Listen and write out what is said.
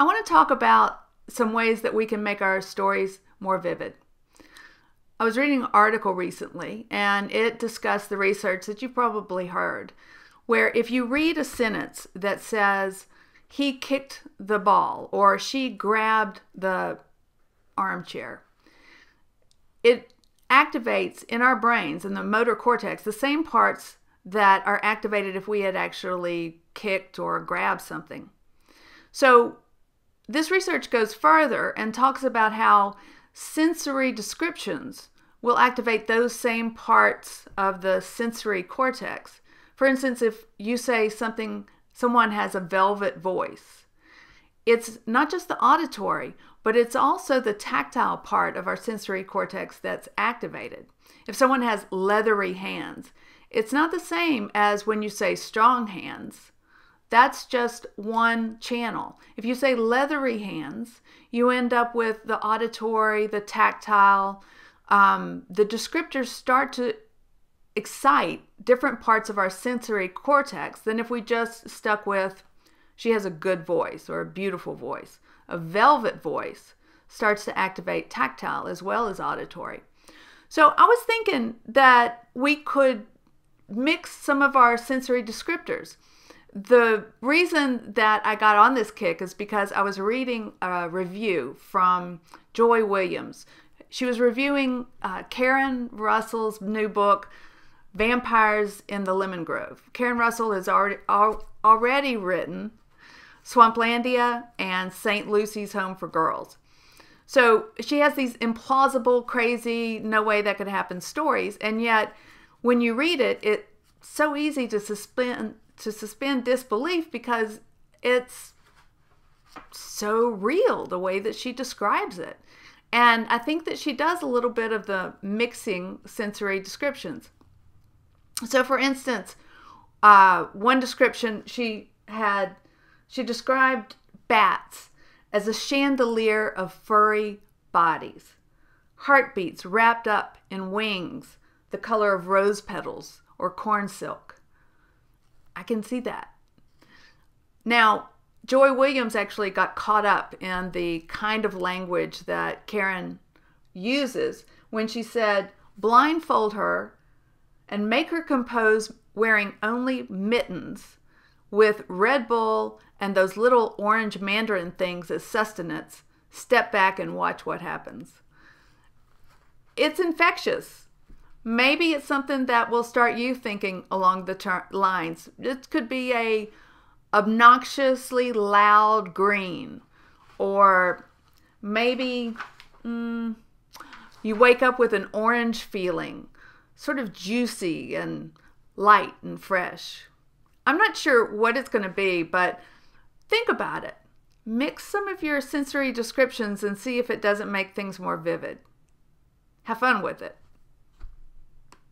I want to talk about some ways that we can make our stories more vivid. I was reading an article recently, and it discussed the research that you've probably heard, where if you read a sentence that says, he kicked the ball, or she grabbed the armchair, it activates in our brains, in the motor cortex, the same parts that are activated if we had actually kicked or grabbed something. So this research goes further and talks about how sensory descriptions will activate those same parts of the sensory cortex. For instance, if you say someone has a velvet voice, it's not just the auditory, but it's also the tactile part of our sensory cortex that's activated. If someone has leathery hands, it's not the same as when you say strong hands. That's just one channel. If you say leathery hands, you end up with the auditory, the tactile. The descriptors start to excite different parts of our sensory cortex than if we just stuck with, she has a good voice or a beautiful voice. A velvet voice starts to activate tactile as well as auditory. So I was thinking that we could mix some of our sensory descriptors. The reason that I got on this kick is because I was reading a review from Joy Williams. She was reviewing Karen Russell's new book, Vampires in the Lemon Grove. Karen Russell has already written Swamplandia and St. Lucy's Home for Girls. So she has these implausible, crazy, no way that could happen stories, and yet when you read it, it's so easy to suspend disbelief because it's so real the way that she describes it. And I think that she does a little bit of the mixing sensory descriptions. So for instance, one description she described bats as a chandelier of furry bodies, heartbeats wrapped up in wings the color of rose petals or corn silk. I can see that. Now, Joy Williams actually got caught up in the kind of language that Karen uses when she said, blindfold her and make her compose wearing only mittens with Red Bull and those little orange mandarin things as sustenance. Step back and watch what happens. It's infectious. Maybe it's something that will start you thinking along the lines. It could be a obnoxiously loud green, or maybe you wake up with an orange feeling, sort of juicy and light and fresh. I'm not sure what it's going to be, but think about it. Mix some of your sensory descriptions and see if it doesn't make things more vivid. Have fun with it.